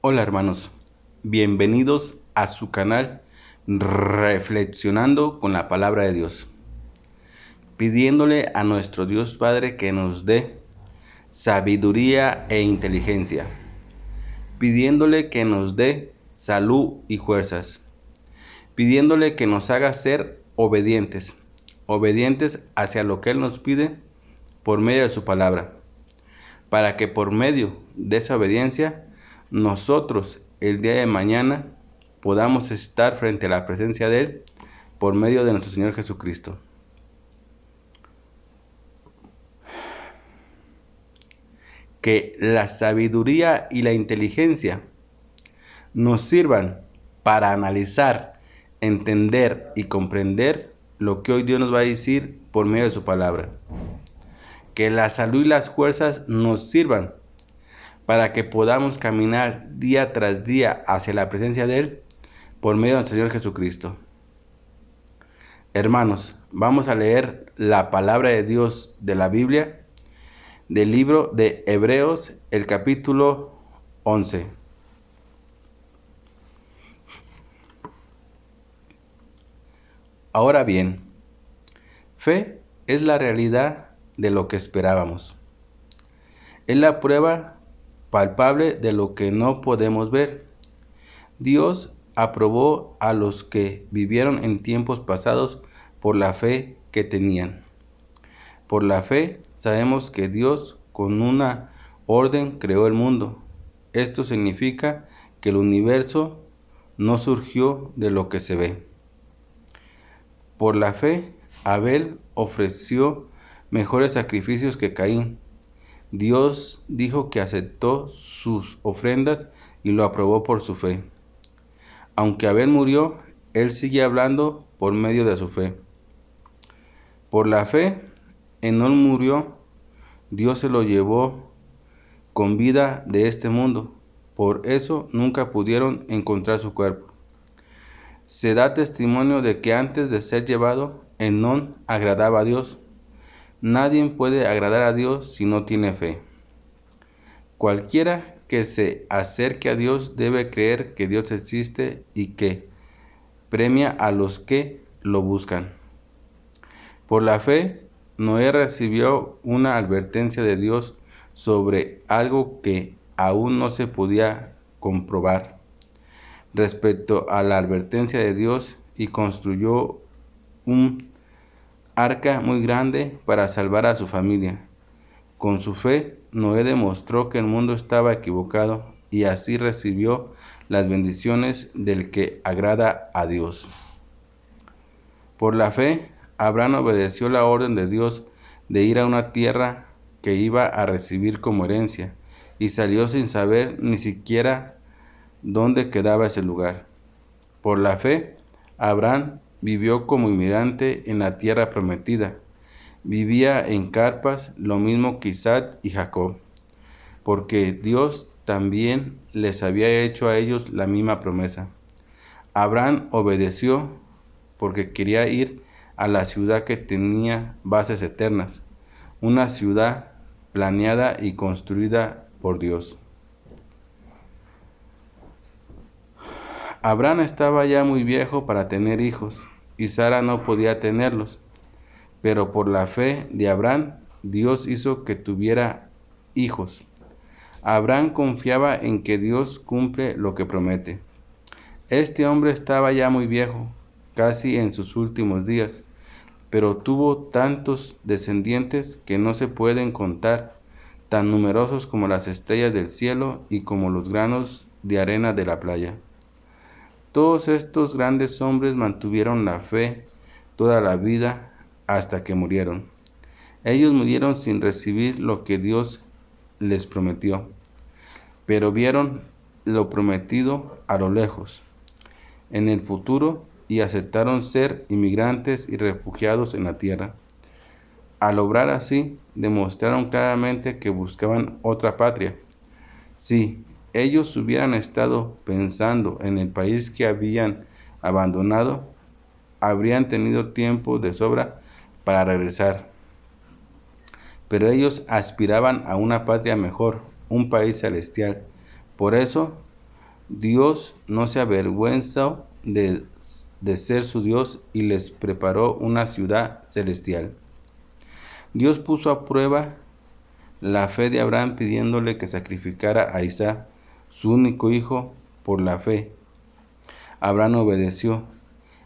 Hola hermanos, bienvenidos a su canal Reflexionando con la Palabra de Dios, pidiéndole a nuestro Dios Padre que nos dé sabiduría e inteligencia, pidiéndole que nos dé salud y fuerzas, pidiéndole que nos haga ser obedientes hacia lo que Él nos pide por medio de su palabra, para que por medio de esa obediencia nosotros el día de mañana podamos estar frente a la presencia de Él por medio de nuestro Señor Jesucristo. Que la sabiduría y la inteligencia nos sirvan para analizar, entender y comprender lo que hoy Dios nos va a decir por medio de su palabra. Que la salud y las fuerzas nos sirvan para que podamos caminar día tras día hacia la presencia de Él por medio de nuestro Señor Jesucristo. Hermanos, vamos a leer la palabra de Dios de la Biblia, del libro de Hebreos, el capítulo 11. Ahora bien, fe es la realidad de lo que esperábamos. Es la prueba palpable de lo que no podemos ver. Dios aprobó a los que vivieron en tiempos pasados por la fe que tenían. Por la fe sabemos que Dios con una orden creó el mundo. Esto significa que el universo no surgió de lo que se ve. Por la fe, Abel ofreció mejores sacrificios que Caín. Dios dijo que aceptó sus ofrendas y lo aprobó por su fe. Aunque Abel murió, él sigue hablando por medio de su fe. Por la fe, Enón murió, Dios se lo llevó con vida de este mundo. Por eso nunca pudieron encontrar su cuerpo. Se da testimonio de que antes de ser llevado, Enón agradaba a Dios. Nadie puede agradar a Dios si no tiene fe. Cualquiera que se acerque a Dios debe creer que Dios existe y que premia a los que lo buscan. Por la fe, Noé recibió una advertencia de Dios sobre algo que aún no se podía comprobar. Respecto a la advertencia de Dios, y construyó un arca muy grande para salvar a su familia. Con su fe, Noé demostró que el mundo estaba equivocado y así recibió las bendiciones del que agrada a Dios. Por la fe, Abraham obedeció la orden de Dios de ir a una tierra que iba a recibir como herencia y salió sin saber ni siquiera dónde quedaba ese lugar. Por la fe, Abraham vivió como inmigrante en la tierra prometida. Vivía en carpas, lo mismo que Isaac y Jacob, porque Dios también les había hecho a ellos la misma promesa. Abraham obedeció porque quería ir a la ciudad que tenía bases eternas, una ciudad planeada y construida por Dios. Abraham estaba ya muy viejo para tener hijos, y Sara no podía tenerlos. Pero por la fe de Abraham, Dios hizo que tuviera hijos. Abraham confiaba en que Dios cumple lo que promete. Este hombre estaba ya muy viejo, casi en sus últimos días, pero tuvo tantos descendientes que no se pueden contar, tan numerosos como las estrellas del cielo y como los granos de arena de la playa. Todos estos grandes hombres mantuvieron la fe toda la vida hasta que murieron. Ellos murieron sin recibir lo que Dios les prometió, pero vieron lo prometido a lo lejos, en el futuro, y aceptaron ser inmigrantes y refugiados en la tierra. Al obrar así, demostraron claramente que buscaban otra patria. Si ellos hubieran estado pensando en el país que habían abandonado, habrían tenido tiempo de sobra para regresar. Pero ellos aspiraban a una patria mejor, un país celestial. Por eso Dios no se avergüenzó de ser su Dios y les preparó una ciudad celestial. Dios puso a prueba la fe de Abraham pidiéndole que sacrificara a Isaac, su único hijo, por la fe. Abraham obedeció.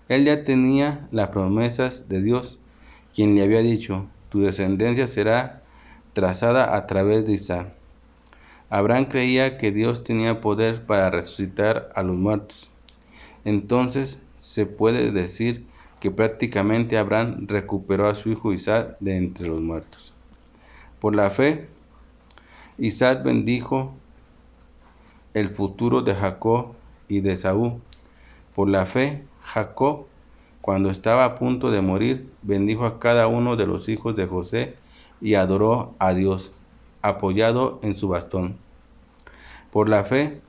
Él ya tenía las promesas de Dios, quien le había dicho: tu descendencia será trazada a través de Isaac. Abraham creía que Dios tenía poder para resucitar a los muertos. Entonces se puede decir que prácticamente Abraham recuperó a su hijo Isaac de entre los muertos. Por la fe, Isaac bendijo el futuro de Jacob y de Esaú. Por la fe, Jacob, cuando estaba a punto de morir, bendijo a cada uno de los hijos de José y adoró a Dios, apoyado en su bastón. Por la fe,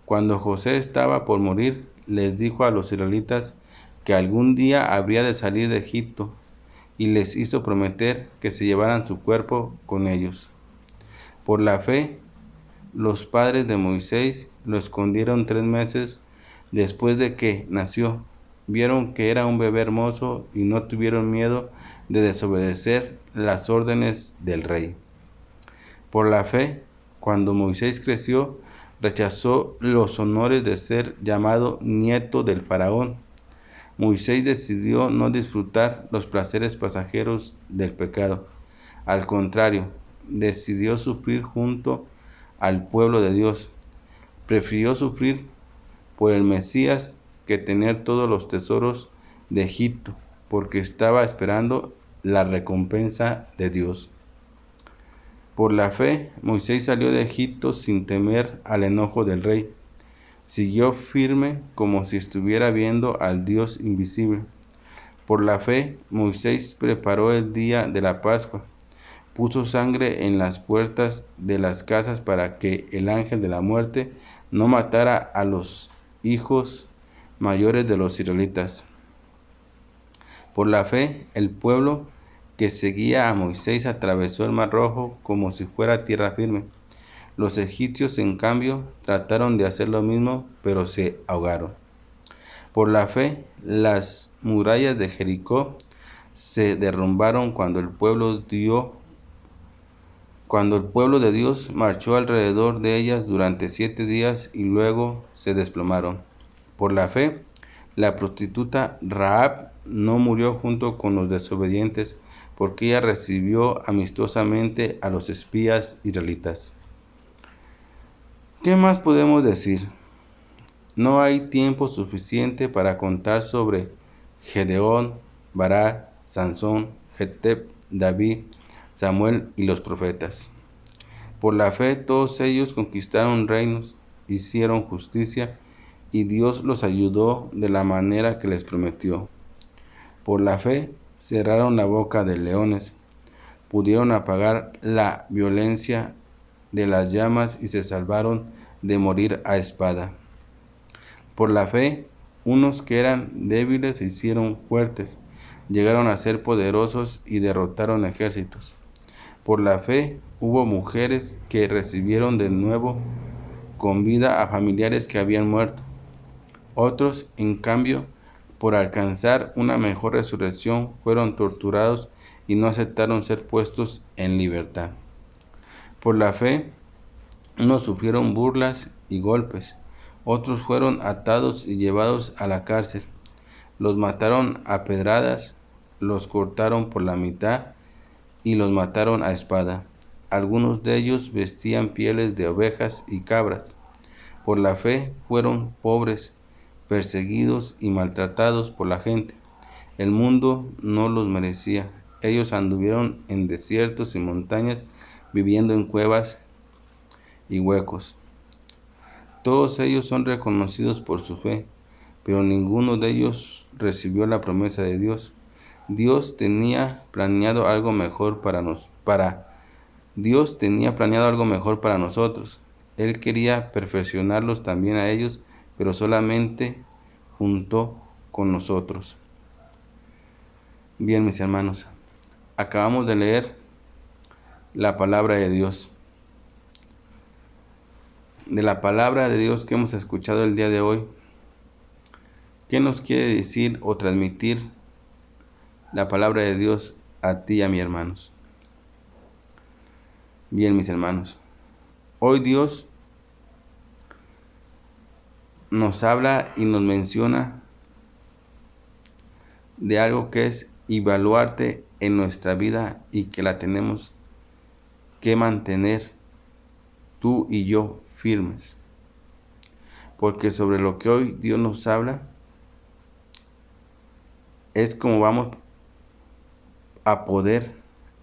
cuando José estaba por morir, les dijo a los israelitas que algún día habría de salir de Egipto, y les hizo prometer que se llevaran su cuerpo con ellos. Por la fe, los padres de Moisés lo escondieron 3 meses después de que nació. Vieron que era un bebé hermoso y no tuvieron miedo de desobedecer las órdenes del rey. Por la fe, cuando Moisés creció, rechazó los honores de ser llamado nieto del faraón. Moisés decidió no disfrutar los placeres pasajeros del pecado. Al contrario, decidió sufrir junto al pueblo de Dios. Prefirió sufrir por el Mesías que tener todos los tesoros de Egipto, porque estaba esperando la recompensa de Dios. Por la fe, Moisés salió de Egipto sin temer al enojo del rey. Siguió firme como si estuviera viendo al Dios invisible. Por la fe, Moisés preparó el día de la Pascua. Puso sangre en las puertas de las casas para que el ángel de la muerte no matara a los hijos mayores de los israelitas. Por la fe, el pueblo que seguía a Moisés atravesó el Mar Rojo como si fuera tierra firme. Los egipcios, en cambio, trataron de hacer lo mismo, pero se ahogaron. Por la fe, las murallas de Jericó se derrumbaron cuando el pueblo de Dios marchó alrededor de ellas durante 7 días y luego se desplomaron. Por la fe, la prostituta Rahab no murió junto con los desobedientes, porque ella recibió amistosamente a los espías israelitas. ¿Qué más podemos decir? No hay tiempo suficiente para contar sobre Gedeón, Barak, Sansón, Jefté, David, Samuel y los profetas. Por la fe todos ellos conquistaron reinos, hicieron justicia y Dios los ayudó de la manera que les prometió. Por la fe cerraron la boca de leones, pudieron apagar la violencia de las llamas y se salvaron de morir a espada. Por la fe, unos que eran débiles se hicieron fuertes, llegaron a ser poderosos y derrotaron ejércitos. Por la fe, hubo mujeres que recibieron de nuevo con vida a familiares que habían muerto. Otros, en cambio, por alcanzar una mejor resurrección, fueron torturados y no aceptaron ser puestos en libertad. Por la fe, unos sufrieron burlas y golpes, otros fueron atados y llevados a la cárcel. Los mataron a pedradas, los cortaron por la mitad y los mataron a espada. Algunos de ellos vestían pieles de ovejas y cabras. Por la fe fueron pobres, perseguidos y maltratados por la gente. El mundo no los merecía. Ellos anduvieron en desiertos y montañas, viviendo en cuevas y huecos. Todos ellos son reconocidos por su fe, pero ninguno de ellos recibió la promesa de Dios. Dios tenía planeado algo mejor para nosotros. Él quería perfeccionarlos también a ellos, pero solamente junto con nosotros. Bien, mis hermanos, acabamos de leer la palabra de Dios. de la palabra de Dios que hemos escuchado el día de hoy, ¿qué nos quiere decir o transmitir la palabra de Dios a ti y a mis hermanos? Bien, mis hermanos, hoy Dios nos habla y nos menciona de algo que es evaluarte en nuestra vida y que la tenemos que mantener tú y yo firmes. Porque sobre lo que hoy Dios nos habla es como vamos a poder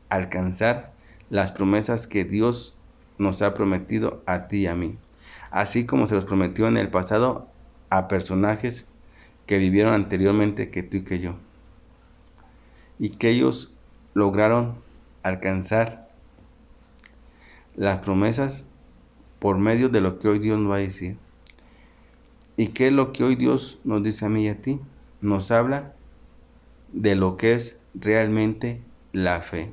alcanzar las promesas que Dios nos ha prometido a ti y a mí. Así como se los prometió en el pasado a personajes que vivieron anteriormente que tú y que yo. Y que ellos lograron alcanzar las promesas por medio de lo que hoy Dios nos va a decir. ¿Y qué es lo que hoy Dios nos dice a mí y a ti? Nos habla de lo que es realmente la fe.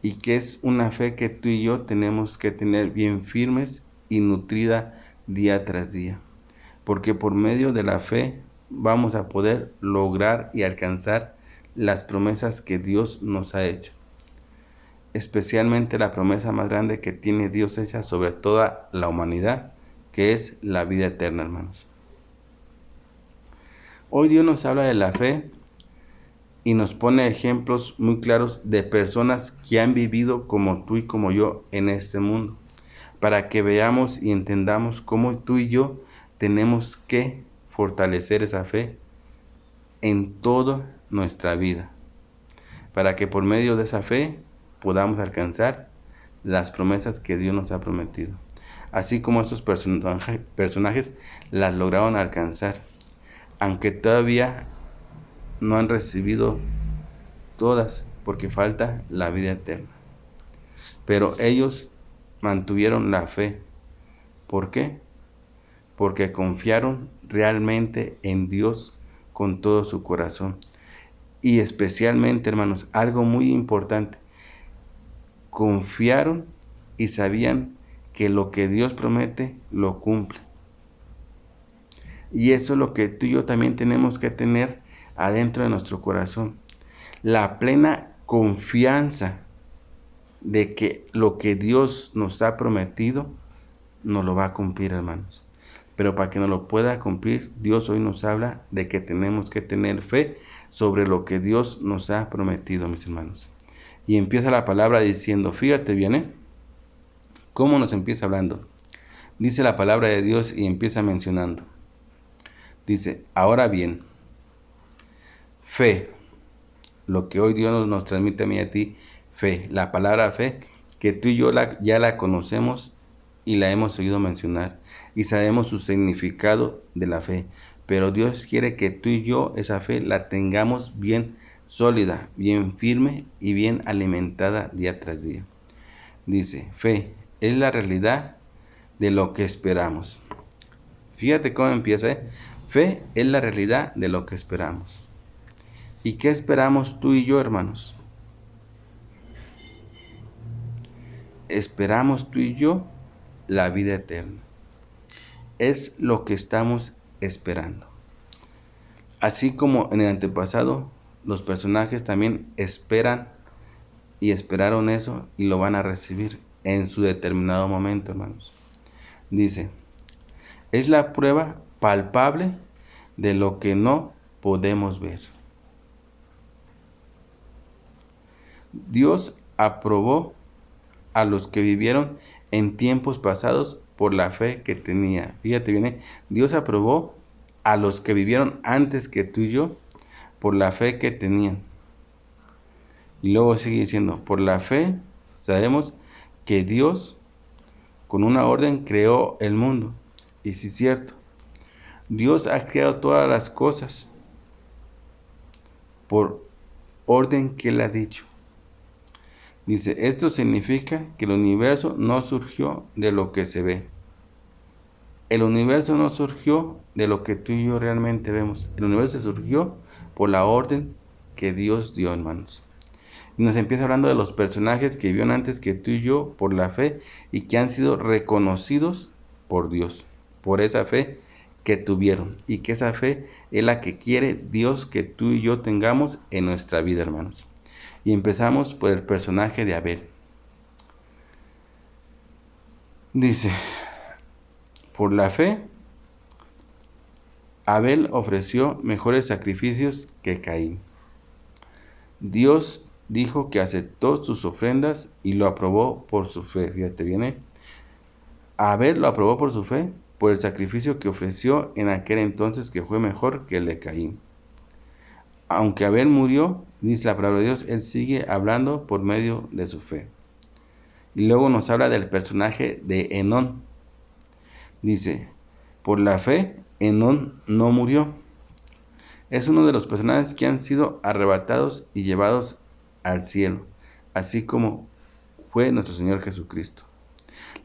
Y que es una fe que tú y yo tenemos que tener bien firmes y nutrida día tras día. Porque por medio de la fe vamos a poder lograr y alcanzar las promesas que Dios nos ha hecho. Especialmente la promesa más grande que tiene Dios hecha sobre toda la humanidad, que es la vida eterna, hermanos. Hoy Dios nos habla de la fe y nos pone ejemplos muy claros de personas que han vivido como tú y como yo en este mundo, para que veamos y entendamos cómo tú y yo tenemos que fortalecer esa fe en toda nuestra vida, para que por medio de esa fe podamos alcanzar las promesas que Dios nos ha prometido, así como estos personajes las lograron alcanzar, aunque todavía no han recibido todas, porque falta la vida eterna. Pero ellos mantuvieron la fe. ¿Por qué? Porque confiaron realmente en Dios con todo su corazón. Y especialmente, hermanos, algo muy importante, confiaron y sabían que lo que Dios promete lo cumple. Y eso es lo que tú y yo también tenemos que tener adentro de nuestro corazón. La plena confianza de que lo que Dios nos ha prometido nos lo va a cumplir, hermanos. Pero para que nos lo pueda cumplir, Dios hoy nos habla de que tenemos que tener fe sobre lo que Dios nos ha prometido, mis hermanos. Y empieza la palabra diciendo, fíjate bien, ¿cómo nos empieza hablando? Dice la palabra de Dios y empieza mencionando. Dice, ahora bien, fe, lo que hoy Dios nos transmite a mí y a ti, fe, la palabra fe, que tú y yo ya la conocemos y la hemos oído mencionar y sabemos su significado de la fe, pero Dios quiere que tú y yo esa fe la tengamos bien sólida, bien firme y bien alimentada día tras día. Dice, fe es la realidad de lo que esperamos. Fíjate cómo empieza, Fe es la realidad de lo que esperamos. ¿Y qué esperamos tú y yo, hermanos? Esperamos tú y yo la vida eterna. Es lo que estamos esperando. Así como en el antepasado, los personajes también esperan y esperaron eso y lo van a recibir en su determinado momento, hermanos. Dice, es la prueba palpable de lo que no podemos ver. Dios aprobó a los que vivieron en tiempos pasados por la fe que tenía. Fíjate bien, Dios aprobó a los que vivieron antes que tú y yo por la fe que tenían. Y luego sigue diciendo, por la fe sabemos que Dios con una orden creó el mundo. Y sí es cierto, Dios ha creado todas las cosas por orden que Él ha dicho. Dice, esto significa que el universo no surgió de lo que se ve. El universo no surgió de lo que tú y yo realmente vemos. El universo surgió por la orden que Dios dio, hermanos. Y nos empieza hablando de los personajes que vieron antes que tú y yo por la fe y que han sido reconocidos por Dios, por esa fe que tuvieron. Y que esa fe es la que quiere Dios que tú y yo tengamos en nuestra vida, hermanos. Y empezamos por el personaje de Abel. Dice, por la fe, Abel ofreció mejores sacrificios que Caín. Dios dijo que aceptó sus ofrendas y lo aprobó por su fe. Fíjate bien, Abel lo aprobó por su fe, por el sacrificio que ofreció en aquel entonces, que fue mejor que el de Caín. Aunque Abel murió, dice la palabra de Dios, él sigue hablando por medio de su fe. Y luego nos habla del personaje de Enón. Dice, por la fe, Enón no murió. Es uno de los personajes que han sido arrebatados y llevados al cielo, así como fue nuestro Señor Jesucristo.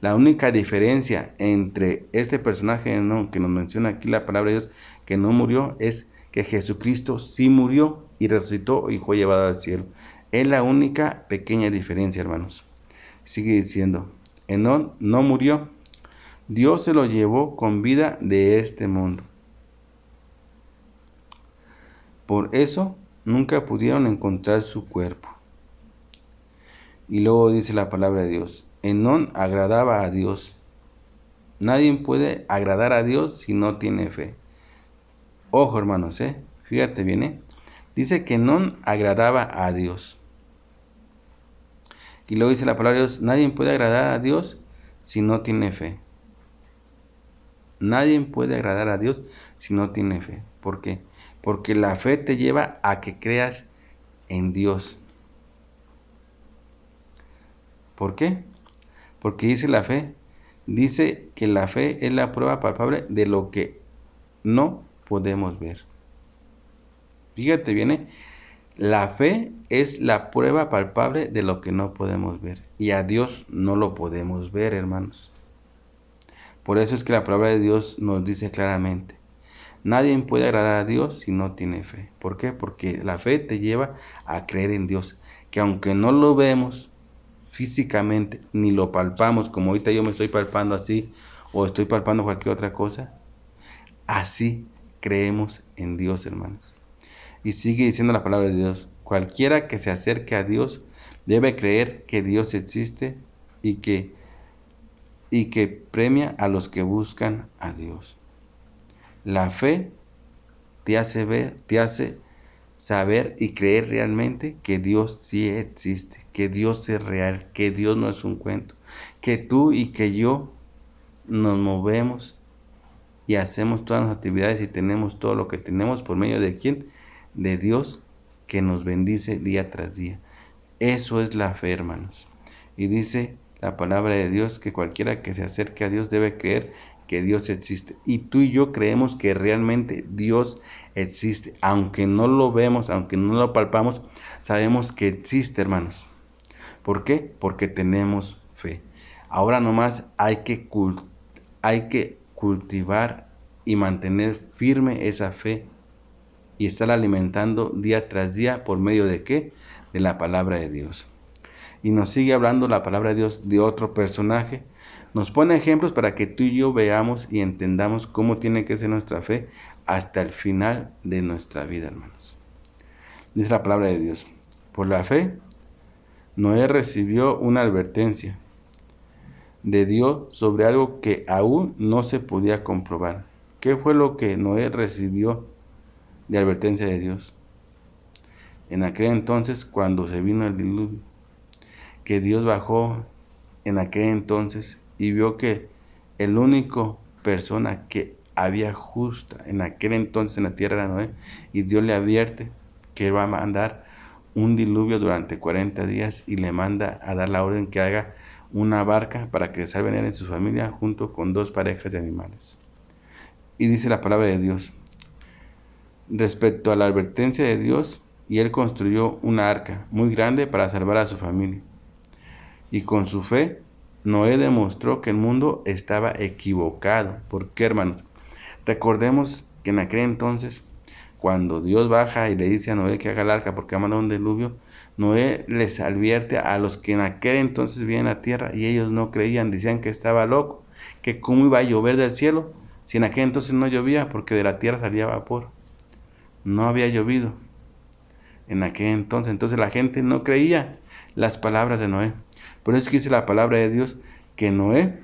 La única diferencia entre este personaje Enón que nos menciona aquí la palabra de Dios, que no murió, es que Jesucristo sí murió y resucitó y fue llevado al cielo. Es la única pequeña diferencia, hermanos. Sigue diciendo, Enón no murió. Dios se lo llevó con vida de este mundo. Por eso nunca pudieron encontrar su cuerpo. Y luego dice la palabra de Dios, Enón agradaba a Dios. Nadie puede agradar a Dios si no tiene fe. Ojo, hermanos, fíjate bien, dice que Enón agradaba a Dios. Y luego dice la palabra de Dios, nadie puede agradar a Dios si no tiene fe. Nadie puede agradar a Dios si no tiene fe. ¿Por qué? Porque la fe te lleva a que creas en Dios. ¿Por qué? Porque dice que la fe es la prueba palpable de lo que no podemos ver. Fíjate bien, la fe es la prueba palpable de lo que no podemos ver. Y a Dios no lo podemos ver, hermanos. Por eso es que la palabra de Dios nos dice claramente, nadie puede agradar a Dios si no tiene fe. ¿Por qué? Porque la fe te lleva a creer en Dios, que aunque no lo vemos físicamente, ni lo palpamos, como ahorita yo me estoy palpando así, o estoy palpando cualquier otra cosa, así creemos en Dios, hermanos. Y sigue diciendo la palabra de Dios, cualquiera que se acerque a Dios debe creer que Dios existe y que premia a los que buscan a Dios. La fe te hace ver, te hace saber y creer realmente que Dios sí existe, que Dios es real, que Dios no es un cuento, que tú y que yo nos movemos y hacemos todas las actividades y tenemos todo lo que tenemos por medio de ¿quién? De Dios, que nos bendice día tras día. Eso es la fe, hermanos. Y dice la palabra de Dios que cualquiera que se acerque a Dios debe creer que Dios existe. Y tú y yo creemos que realmente Dios existe. Aunque no lo vemos, aunque no lo palpamos, sabemos que existe, hermanos. ¿Por qué? Porque tenemos fe. Ahora nomás hay que cultivar y mantener firme esa fe y estar alimentando día tras día por medio de ¿qué? De la palabra de Dios. Y nos sigue hablando la palabra de Dios de otro personaje. Nos pone ejemplos para que tú y yo veamos y entendamos cómo tiene que ser nuestra fe hasta el final de nuestra vida, hermanos. Dice la palabra de Dios, por la fe, Noé recibió una advertencia de Dios sobre algo que aún no se podía comprobar. ¿Qué fue lo que Noé recibió de advertencia de Dios? En aquel entonces, cuando se vino el diluvio, que Dios bajó en aquel entonces y vio que el único persona que había justa en aquel entonces en la tierra era Noé, y Dios le advierte que va a mandar un diluvio durante 40 días y le manda a dar la orden que haga una barca para que salven él y su familia junto con 2 parejas de animales. Y dice la palabra de Dios, respecto a la advertencia de Dios, y él construyó una arca muy grande para salvar a su familia. Y con su fe, Noé demostró que el mundo estaba equivocado. ¿Por qué, hermanos? Recordemos que en aquel entonces, cuando Dios baja y le dice a Noé que haga el arca porque ha mandado un diluvio, Noé les advierte a los que en aquel entonces vivían en la tierra y ellos no creían, decían que estaba loco, que cómo iba a llover del cielo si en aquel entonces no llovía, porque de la tierra salía vapor. No había llovido en aquel entonces. Entonces la gente no creía las palabras de Noé. Por eso es que dice la palabra de Dios que Noé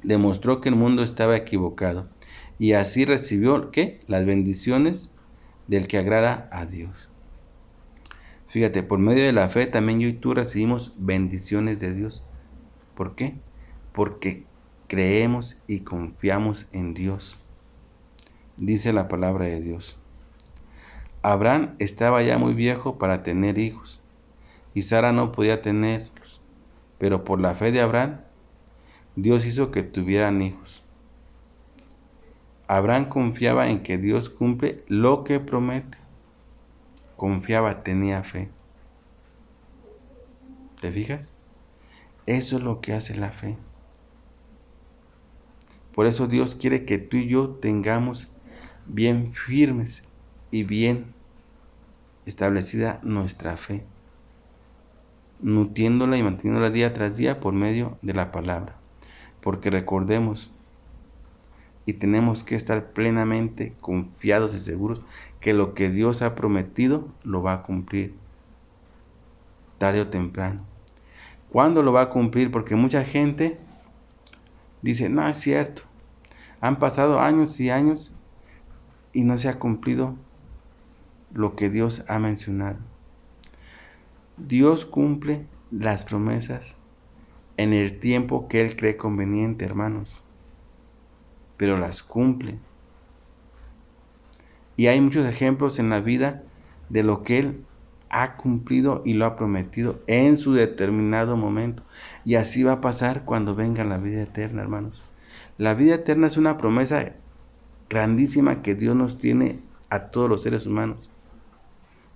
demostró que el mundo estaba equivocado y así recibió ¿qué? Las bendiciones del que agrada a Dios. Fíjate, por medio de la fe también yo y tú recibimos bendiciones de Dios. ¿Por qué? Porque creemos y confiamos en Dios. Dice la palabra de Dios. Abraham estaba ya muy viejo para tener hijos y Sara no podía tenerlos, pero por la fe de Abraham, Dios hizo que tuvieran hijos. Abraham confiaba en que Dios cumple lo que promete. Confiaba, tenía fe. ¿Te fijas? Eso es lo que hace la fe. Por eso Dios quiere que tú y yo tengamos bien firmes y bien establecida nuestra fe, nutriéndola y manteniéndola día tras día por medio de la palabra. Porque recordemos y tenemos que estar plenamente confiados y seguros que lo que Dios ha prometido lo va a cumplir tarde o temprano. ¿Cuándo lo va a cumplir? Porque mucha gente dice, no es cierto, han pasado años y años y no se ha cumplido lo que Dios ha mencionado. Dios cumple las promesas en el tiempo que Él cree conveniente, hermanos, pero las cumple. Y hay muchos ejemplos en la vida de lo que Él ha cumplido y lo ha prometido en su determinado momento. Y así va a pasar cuando venga la vida eterna, hermanos. La vida eterna es una promesa grandísima que Dios nos tiene a todos los seres humanos.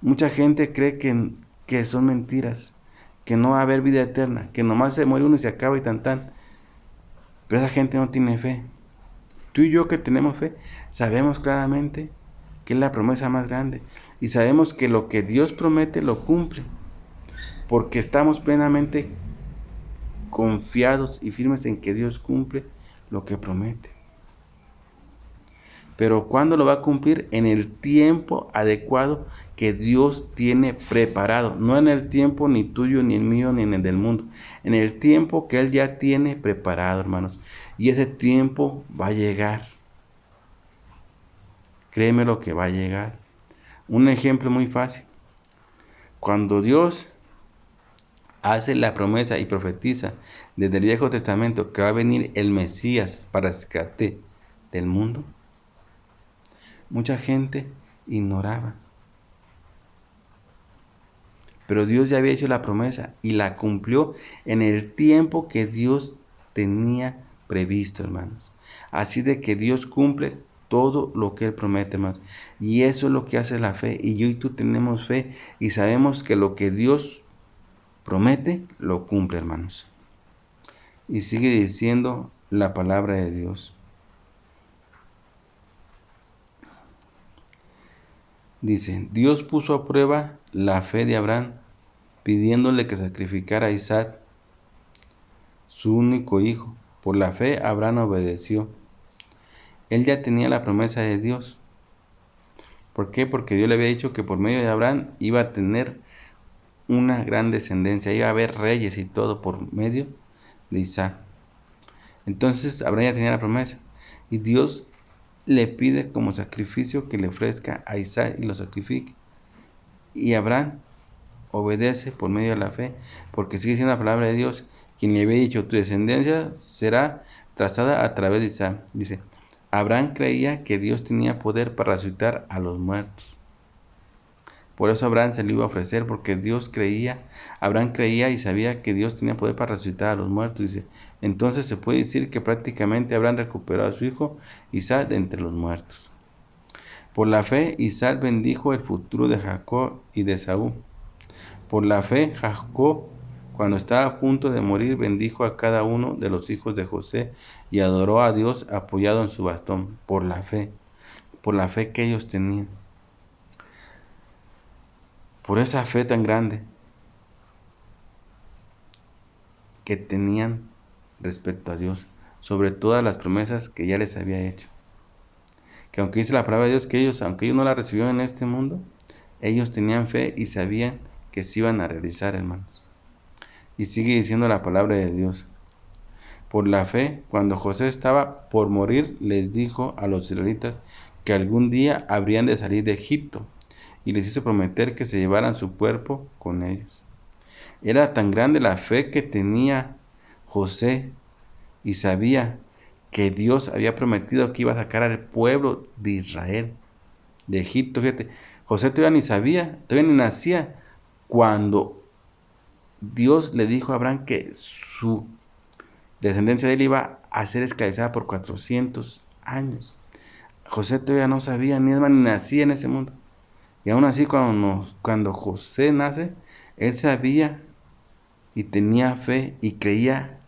Mucha gente cree que son mentiras, que no va a haber vida eterna, que nomás se muere uno y se acaba y tan. Pero esa gente no tiene fe. Tú y yo que tenemos fe, sabemos claramente que es la promesa más grande. Y sabemos que lo que Dios promete lo cumple. Porque estamos plenamente confiados y firmes en que Dios cumple lo que promete. Pero ¿cuándo lo va a cumplir? En el tiempo adecuado que Dios tiene preparado. No en el tiempo ni tuyo, ni el mío, ni en el del mundo. En el tiempo que Él ya tiene preparado, hermanos. Y ese tiempo va a llegar. Créeme lo que va a llegar. Un ejemplo muy fácil. Cuando Dios hace la promesa y profetiza desde el Viejo Testamento que va a venir el Mesías para rescate del mundo, mucha gente ignoraba. Pero Dios ya había hecho la promesa y la cumplió en el tiempo que Dios tenía previsto, hermanos. Así de que Dios cumple todo lo que Él promete, hermanos. Y eso es lo que hace la fe. Y yo y tú tenemos fe y sabemos que lo que Dios promete, lo cumple, hermanos. Y sigue diciendo la palabra de Dios. Dice, Dios puso a prueba la fe de Abraham, pidiéndole que sacrificara a Isaac, su único hijo. Por la fe, Abraham obedeció. Él ya tenía la promesa de Dios. ¿Por qué? Porque Dios le había dicho que por medio de Abraham iba a tener una gran descendencia, iba a haber reyes y todo por medio de Isaac. Entonces Abraham ya tenía la promesa y Dios le pide como sacrificio que le ofrezca a Isaac y lo sacrifique. Y Abraham obedece por medio de la fe, porque sigue siendo la palabra de Dios, quien le había dicho, tu descendencia será trazada a través de Isaac. Dice, Abraham creía que Dios tenía poder para resucitar a los muertos. Por eso Abraham se le iba a ofrecer, porque Abraham creía y sabía que Dios tenía poder para resucitar a los muertos. Dice, entonces se puede decir que prácticamente Abraham recuperó a su hijo Isaac de entre los muertos. Por la fe, Isaac bendijo el futuro de Jacob y de Esaú. Por la fe, Jacob, cuando estaba a punto de morir, bendijo a cada uno de los hijos de José y adoró a Dios apoyado en su bastón. Por la fe que ellos tenían. por esa fe tan grande que tenían respecto a Dios, sobre todas las promesas que ya les había hecho. Que aunque dice la palabra de Dios que aunque ellos no la recibieron en este mundo, ellos tenían fe y sabían que se iban a realizar, hermanos. Y sigue diciendo la palabra de Dios. Por la fe, cuando José estaba por morir, les dijo a los israelitas que algún día habrían de salir de Egipto, y les hizo prometer que se llevaran su cuerpo con ellos. Era tan grande la fe que tenía José y sabía que Dios había prometido que iba a sacar al pueblo de Israel de Egipto. Fíjate, José todavía ni sabía, todavía ni nacía cuando Dios le dijo a Abraham que su descendencia de él iba a ser esclavizada por 400 años. José todavía no sabía, ni nacía en ese mundo. Y aún así, cuando José nace, él sabía y tenía fe y creía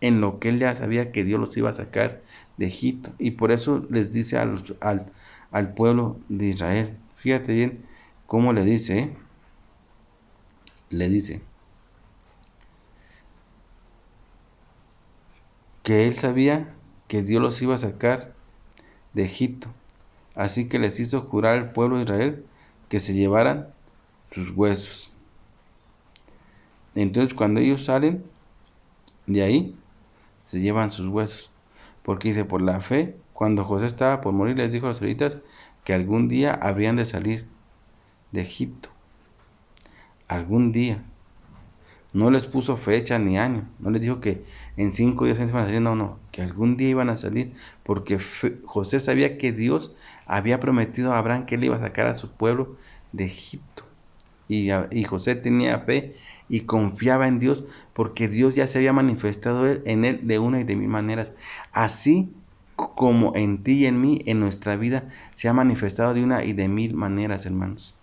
en lo que él ya sabía, que Dios los iba a sacar de Egipto. Y por eso les dice al pueblo de Israel. Fíjate bien cómo le dice, ¿eh? Le dice que él sabía que Dios los iba a sacar de Egipto. Así que les hizo jurar al pueblo de Israel que se llevaran sus huesos. Entonces cuando ellos salen de ahí, se llevan sus huesos. Porque dice, por la fe, cuando José estaba por morir, les dijo a los israelitas que algún día habrían de salir de Egipto. Algún día. No les puso fecha ni año. No les dijo que en 5 días iban a salir. No. Que algún día iban a salir. Porque José sabía que Dios había prometido a Abraham que él iba a sacar a su pueblo de Egipto. Y José tenía fe y confiaba en Dios porque Dios ya se había manifestado en él de una y de mil maneras. Así como en ti y en mí, en nuestra vida, se ha manifestado de una y de mil maneras, hermanos.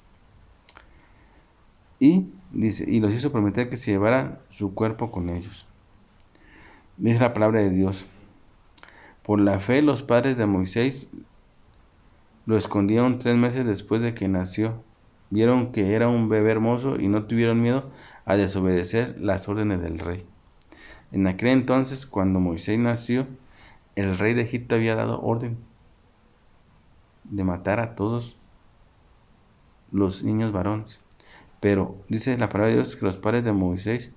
Y dice, y los hizo prometer que se llevaran su cuerpo con ellos. Dice la palabra de Dios. Por la fe, los padres de Moisés lo escondieron 3 meses después de que nació. Vieron que era un bebé hermoso y no tuvieron miedo a desobedecer las órdenes del rey. En aquel entonces, cuando Moisés nació, el rey de Egipto había dado orden de matar a todos los niños varones. Pero dice la palabra de Dios que los padres de Moisés,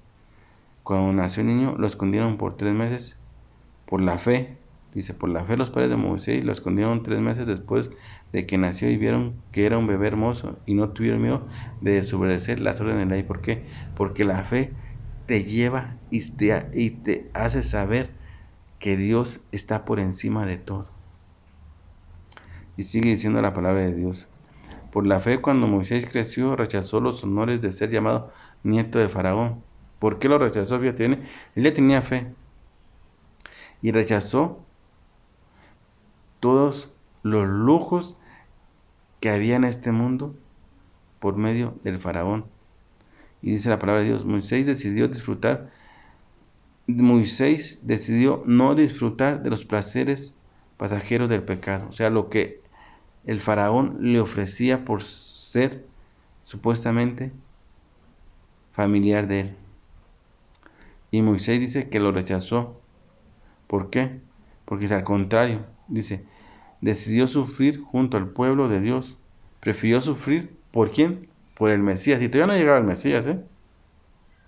cuando nació el niño, lo escondieron por 3 meses por la fe. Dice, por la fe los padres de Moisés lo escondieron 3 meses después de que nació y vieron que era un bebé hermoso y no tuvieron miedo de desobedecer las órdenes de la ley. ¿Por qué? Porque la fe te lleva y te hace saber que Dios está por encima de todo. Y sigue diciendo la palabra de Dios. Por la fe, cuando Moisés creció, rechazó los honores de ser llamado nieto de Faraón. ¿Por qué lo rechazó? Fíjate, él ya tenía fe. Y rechazó todos los lujos que había en este mundo por medio del Faraón. Y dice la palabra de Dios, Moisés decidió no disfrutar de los placeres pasajeros del pecado. O sea, lo que el Faraón le ofrecía por ser supuestamente familiar de él. Y Moisés dice que lo rechazó. ¿Por qué? Porque es al contrario. Dice, decidió sufrir junto al pueblo de Dios. Prefirió sufrir, ¿por quién? Por el Mesías. Y todavía no llegaba el Mesías, ¿eh?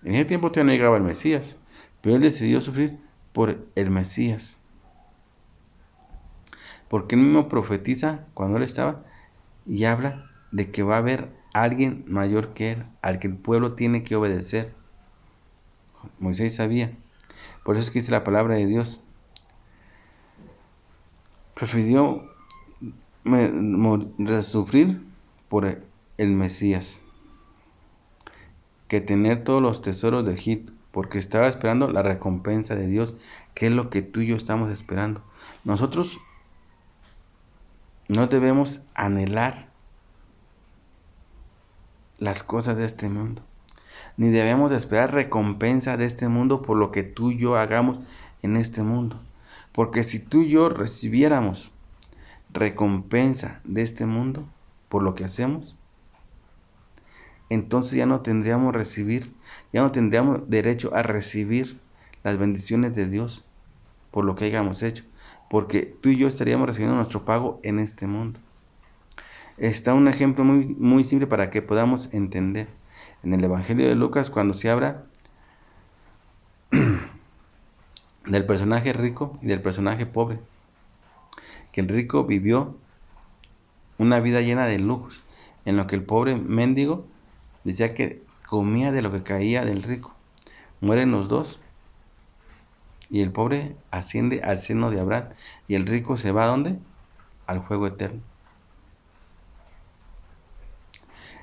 En ese tiempo todavía no llegaba el Mesías. Pero él decidió sufrir por el Mesías. Porque él mismo profetiza cuando él estaba y habla de que va a haber alguien mayor que él, al que el pueblo tiene que obedecer. Moisés sabía. Por eso es que dice la palabra de Dios. Prefirió sufrir por el Mesías que tener todos los tesoros de Egipto, porque estaba esperando la recompensa de Dios, que es lo que tú y yo estamos esperando. Nosotros no debemos anhelar las cosas de este mundo, ni debemos esperar recompensa de este mundo por lo que tú y yo hagamos en este mundo. Porque si tú y yo recibiéramos recompensa de este mundo por lo que hacemos, entonces ya no tendríamos derecho a recibir las bendiciones de Dios por lo que hayamos hecho, porque tú y yo estaríamos recibiendo nuestro pago en este mundo. Está un ejemplo muy, muy simple para que podamos entender. En el Evangelio de Lucas, cuando se habla del personaje rico y del personaje pobre, que el rico vivió una vida llena de lujos, en lo que el pobre mendigo decía que comía de lo que caía del rico. Mueren los dos y el pobre asciende al seno de Abraham y el rico se va ¿a dónde? Al fuego eterno.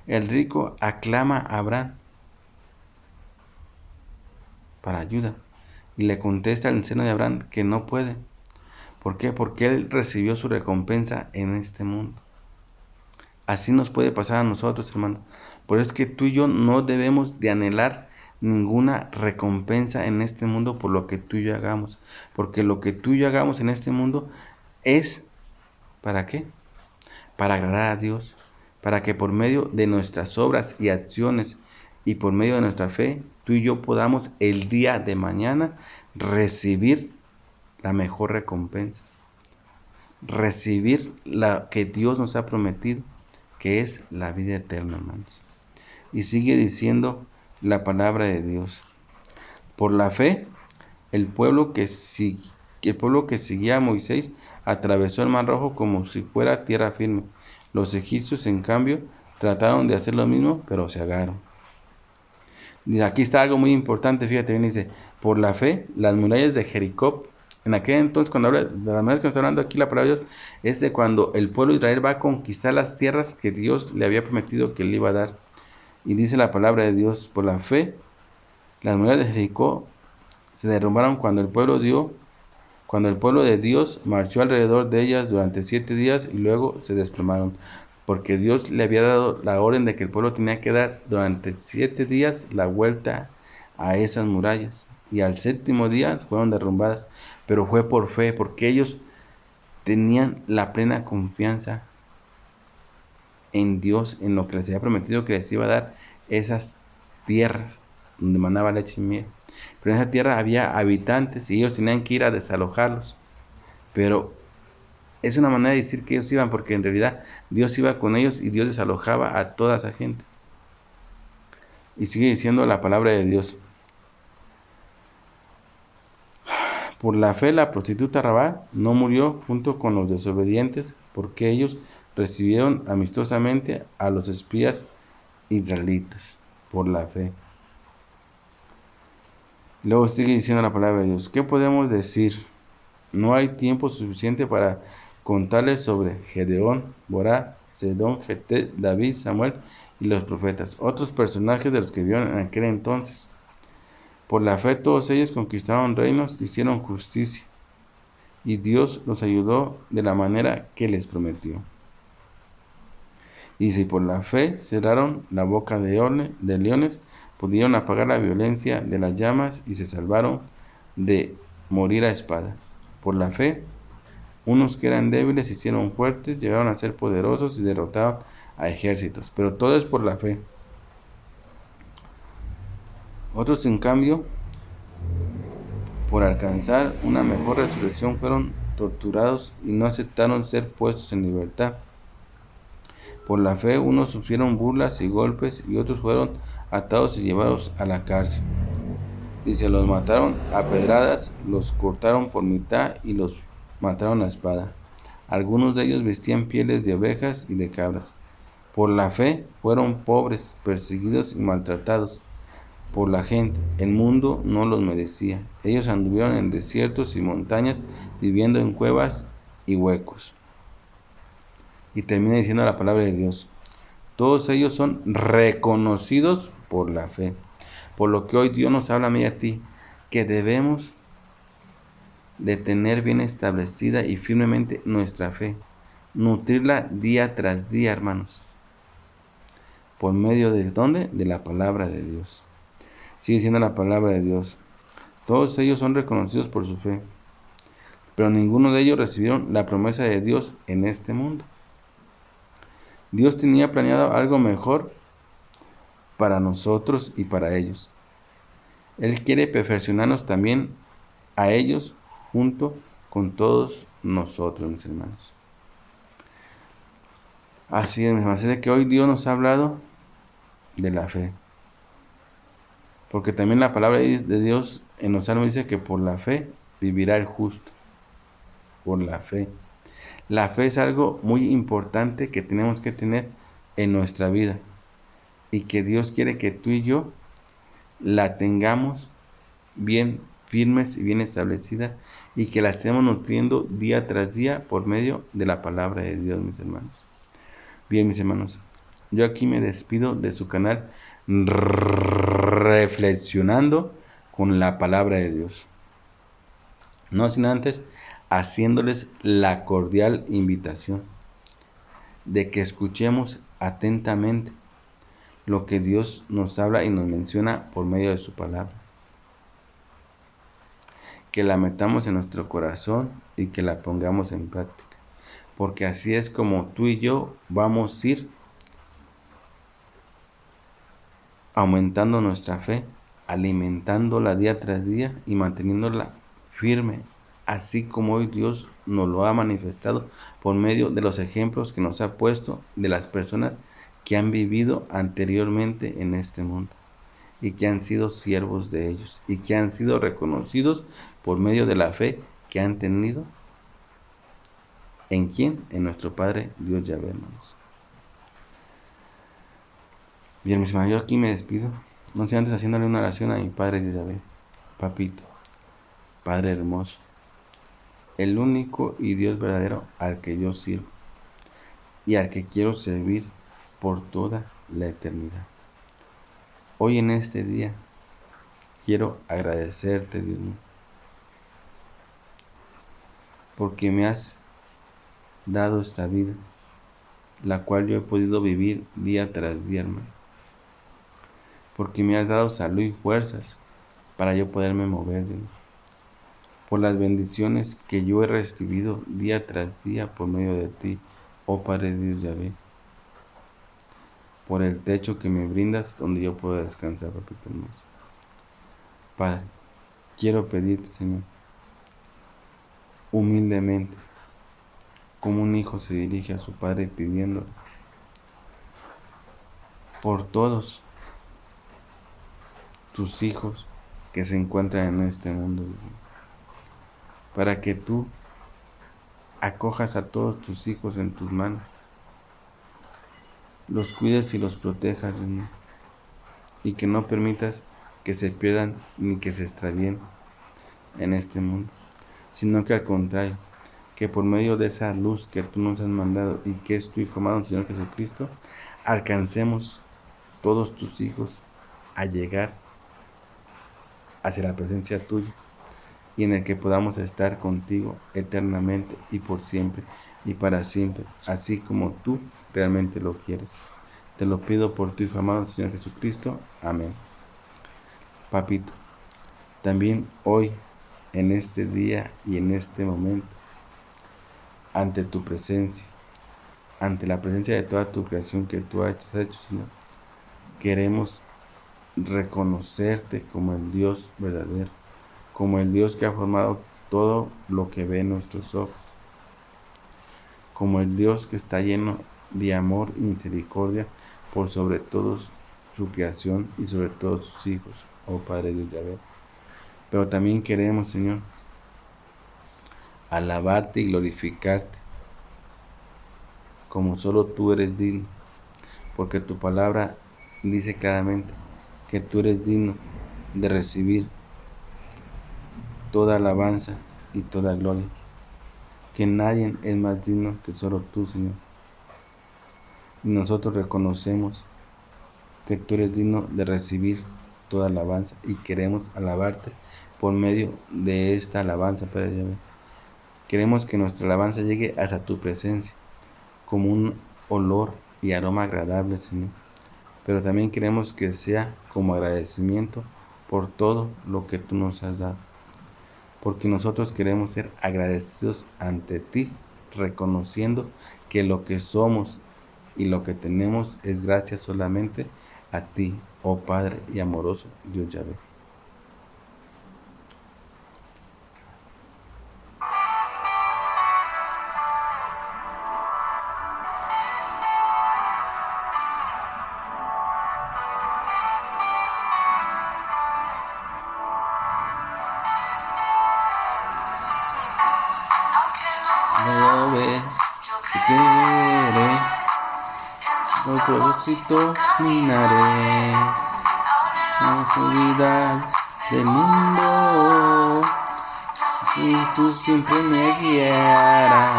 El rico aclama a Abraham para ayuda y le contesta al seno de Abraham que no puede. ¿Por qué? Porque él recibió su recompensa en este mundo. Así nos puede pasar a nosotros, hermano. Por eso es que tú y yo no debemos de anhelar ninguna recompensa en este mundo por lo que tú y yo hagamos. Porque lo que tú y yo hagamos en este mundo es, ¿para qué? Para agradar a Dios. Para que por medio de nuestras obras y acciones y por medio de nuestra fe, tú y yo podamos el día de mañana recibir la mejor recompensa. Recibir la que Dios nos ha prometido, que es la vida eterna, hermanos. Y sigue diciendo la palabra de Dios. Por la fe, el pueblo que seguía a Moisés atravesó el Mar Rojo como si fuera tierra firme. Los egipcios, en cambio, trataron de hacer lo mismo, pero se ahogaron. Y aquí está algo muy importante, fíjate bien, dice, por la fe, las murallas de Jericó. En aquel entonces, cuando habla de las murallas que está hablando aquí la palabra de Dios, es de cuando el pueblo de Israel va a conquistar las tierras que Dios le había prometido que le iba a dar. Y dice la palabra de Dios, por la fe, las murallas de Jericó se derrumbaron cuando el pueblo de Dios marchó alrededor de ellas durante 7 días y luego se desplomaron. Porque Dios le había dado la orden de que el pueblo tenía que dar durante 7 días la vuelta a esas murallas. Y al 7º día fueron derrumbadas. Pero fue por fe, porque ellos tenían la plena confianza en Dios, en lo que les había prometido que les iba a dar esas tierras donde manaba leche y miel. Pero en esa tierra había habitantes y ellos tenían que ir a desalojarlos. Pero es una manera de decir que ellos iban, porque en realidad Dios iba con ellos y Dios desalojaba a toda esa gente. Y sigue diciendo la palabra de Dios. Por la fe la prostituta Rabá no murió junto con los desobedientes, porque ellos recibieron amistosamente a los espías israelitas, por la fe. Luego sigue diciendo la palabra de Dios. ¿Qué podemos decir? No hay tiempo suficiente para contarles sobre Gedeón, Borá, Sedón, Jeté, David, Samuel y los profetas, otros personajes de los que vivieron en aquel entonces. Por la fe todos ellos conquistaron reinos, hicieron justicia, y Dios los ayudó de la manera que les prometió. Y si por la fe cerraron la boca de leones, pudieron apagar la violencia de las llamas y se salvaron de morir a espada. Por la fe, unos que eran débiles se hicieron fuertes, llegaron a ser poderosos y derrotaron a ejércitos. Pero todo es por la fe. Otros, en cambio, por alcanzar una mejor resurrección, fueron torturados y no aceptaron ser puestos en libertad. Por la fe, unos sufrieron burlas y golpes y otros fueron atados y llevados a la cárcel. Y se los mataron a pedradas, los cortaron por mitad y los mataron a espada. Algunos de ellos vestían pieles de ovejas y de cabras. Por la fe fueron pobres, perseguidos y maltratados por la gente. El mundo no los merecía. Ellos anduvieron en desiertos y montañas, viviendo en cuevas y huecos. Y termina diciendo la palabra de Dios. Todos ellos son reconocidos por la fe. Por lo que hoy Dios nos habla a mí y a ti, que debemos de tener bien establecida y firmemente nuestra fe. Nutrirla día tras día, hermanos. ¿Por medio de dónde? De la palabra de Dios. Sigue siendo la palabra de Dios. Todos ellos son reconocidos por su fe. Pero ninguno de ellos recibieron la promesa de Dios en este mundo. Dios tenía planeado algo mejor para nosotros y para ellos. Él quiere perfeccionarnos también a ellos junto con todos nosotros, mis hermanos. Así es, mis hermanos. Así de que hoy Dios nos ha hablado de la fe. Porque también la palabra de Dios en los Salmos dice que por la fe vivirá el justo. Por la fe. La fe es algo muy importante que tenemos que tener en nuestra vida. Y que Dios quiere que tú y yo la tengamos bien firmes y bien establecida. Y que la estemos nutriendo día tras día por medio de la palabra de Dios, mis hermanos. Bien, mis hermanos. Yo aquí me despido de su canal Reflexionando con la palabra de Dios. No sin antes haciéndoles la cordial invitación de que escuchemos atentamente lo que Dios nos habla y nos menciona por medio de su palabra. Que la metamos en nuestro corazón y que la pongamos en práctica. Porque así es como tú y yo vamos a ir aumentando nuestra fe, alimentándola día tras día y manteniéndola firme, así como hoy Dios nos lo ha manifestado por medio de los ejemplos que nos ha puesto de las personas que han vivido anteriormente en este mundo y que han sido siervos de ellos y que han sido reconocidos por medio de la fe que han tenido. ¿En quién? En nuestro Padre Dios Yahvé, hermanos. Bien, mis hermanos, yo aquí me despido. No sé, antes haciéndole una oración a mi Padre Dios Yahvé. Papito, Padre hermoso, el único y Dios verdadero al que yo sirvo y al que quiero servir por toda la eternidad. Hoy en este día quiero agradecerte, Dios mío, porque me has dado esta vida, la cual yo he podido vivir día tras día, hermano. Porque me has dado salud y fuerzas para yo poderme mover, Dios mío. Por las bendiciones que yo he recibido día tras día por medio de ti, oh Padre Dios Yahvé. Por el techo que me brindas donde yo puedo descansar, papito hermoso. Padre, quiero pedirte, Señor, humildemente, como un hijo se dirige a su padre pidiendo por todos tus hijos que se encuentran en este mundo, Dios mío, para que tú acojas a todos tus hijos en tus manos, los cuides y los protejas, Dios mío, y que no permitas que se pierdan ni que se extravíen en este mundo, sino que al contrario, que por medio de esa luz que tú nos has mandado y que es tu Hijo amado, Señor Jesucristo, alcancemos todos tus hijos a llegar hacia la presencia tuya y en el que podamos estar contigo eternamente y por siempre y para siempre, así como tú realmente lo quieres. Te lo pido por tu Hijo amado, Señor Jesucristo. Amén. Papito, también hoy, en este día y en este momento, ante tu presencia, ante la presencia de toda tu creación que tú has hecho, Señor, queremos reconocerte como el Dios verdadero, como el Dios que ha formado todo lo que ve nuestros ojos, como el Dios que está lleno de amor y misericordia por sobre todos su creación y sobre todos sus hijos, oh Padre Dios Yahvé. Pero también queremos, Señor, alabarte y glorificarte como solo tú eres digno, porque tu palabra dice claramente que tú eres digno de recibir toda alabanza y toda gloria, que nadie es más digno que solo tú, Señor. Y nosotros reconocemos que tú eres digno de recibir toda alabanza y queremos alabarte por medio de esta alabanza, Padre Yahvé. Queremos que nuestra alabanza llegue hasta tu presencia como un olor y aroma agradable, Señor. Pero también queremos que sea como agradecimiento por todo lo que tú nos has dado. Porque nosotros queremos ser agradecidos ante ti, reconociendo que lo que somos y lo que tenemos es gracias solamente a ti, oh Padre y amoroso Dios Yahvé. Yahvé, te querré, por propósito caminaré, en la oscuridad del mundo, y tú siempre me guiarás.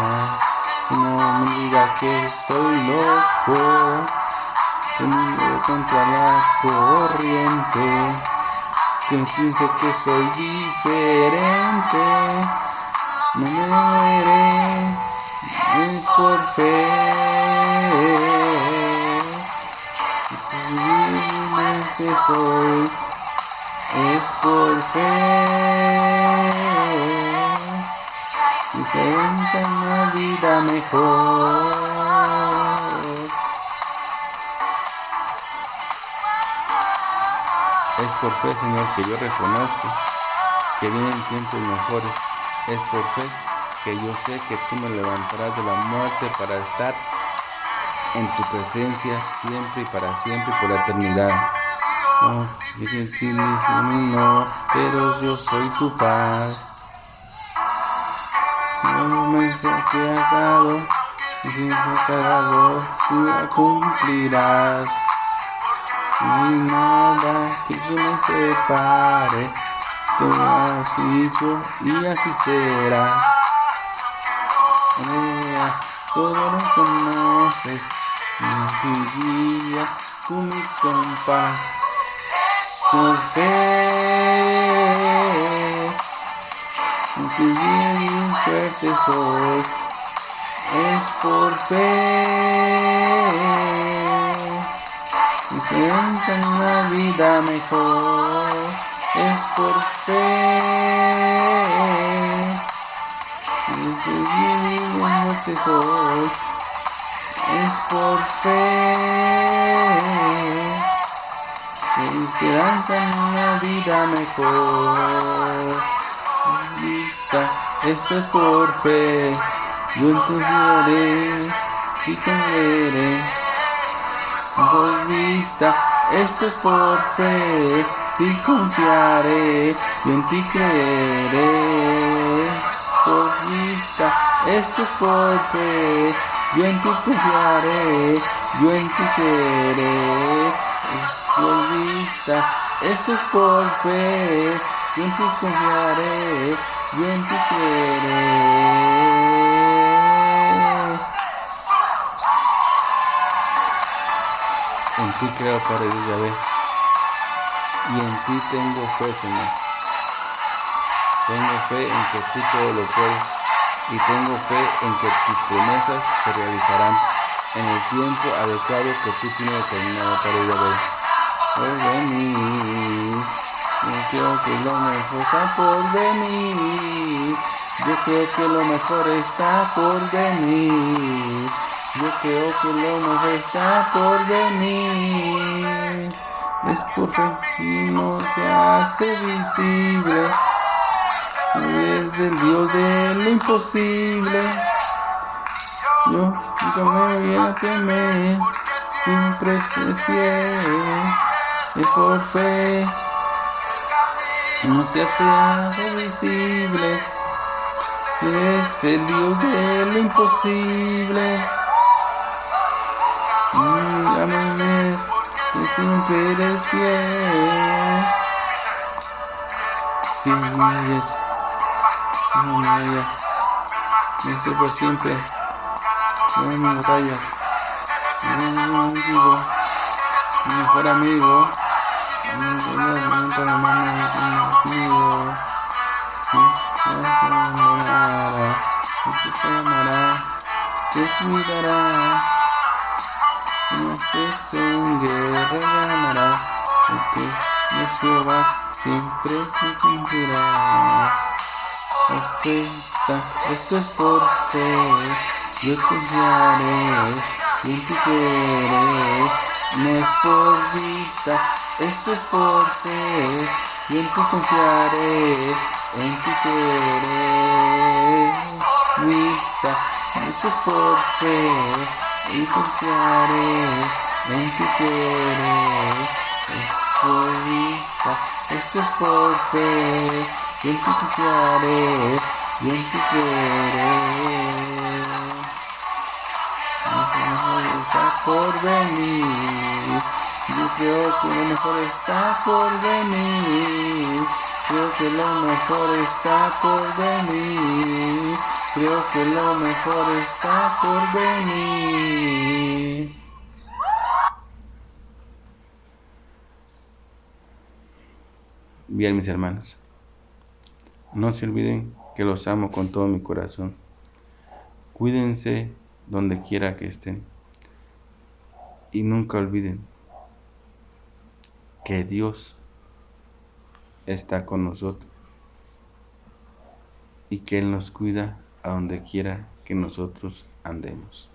Que no me diga que estoy loco, que me voy contra la corriente, que pienso que soy diferente. No me moveré, es por fe. Dime que soy, es por fe. Diferencia en una vida mejor. Es por fe, Señor, que yo reconozco que vienen tiempos mejores. Es por fe que yo sé que tú me levantarás de la muerte para estar en tu presencia siempre y para siempre y por la eternidad. No, difícil no, pero yo soy tu paz. No me sé que has dado, si tú la cumplirás. No hay nada que yo me separe. Tú has dicho y así será. Todo lo conoces, mi guía, tú mi compás. Por fe, en tu vida bien fuerte soy. Es por fe, diferencia en una vida mejor. Es por fe, en tu vida bien fuerte soy. Es por fe, esperanza en una vida mejor. Vista, esto es por fe. Yo entenderé y creeré. Por vista, esto es por fe. Y confiaré, yo en ti creeré. Por vista, esto es por fe. Yo en ti confiaré, yo en ti creeré. Por vista, esto es por fe. Yo en ti confiaré, yo en ti creeré. En ti creo, Padre Dios Yahvé, y en ti tengo fe, Señor. Tengo fe en que tú todo lo puedes, y tengo fe en que tus promesas se realizarán en el tiempo adecuado que tú tienes determinado, Padre Yahvé. Por venir, yo creo que lo mejor está por venir. Yo creo que lo mejor está por venir. Yo creo que lo mejor está por venir. Es porque si no se hace visible, es el Dios de lo imposible. Yo nunca me voy a temer, siempre estoy fiel. Es por fe, no se hace visible, es el Dios de lo imposible. Llámame, que siempre eres fiel. Fiel eres, no me vayas, no sé por siempre, no me batallas, no me digo, mi mejor amigo, no me amigo, te amará, te cuidará. No se enguerra, ganará, porque es Jehová siempre te cumplirá. Esto es por fe, yo confiaré, yo en ti creeré. No es por vista, esto es por fe, y en ti confiaré, en ti creeré. Vista, esto es por fe, y confiaré, en ti creeré. Es por vista, esto es por fe, y en ti confiaré, y en ti creeré. Lo mejor está por venir. Yo creo que lo mejor está por venir. Creo que lo mejor está por venir. Creo que lo mejor está por venir. Bien, mis hermanos, no se olviden que los amo con todo mi corazón. Cuídense donde quiera que estén. Y nunca olviden que Dios está con nosotros y que Él nos cuida a donde quiera que nosotros andemos.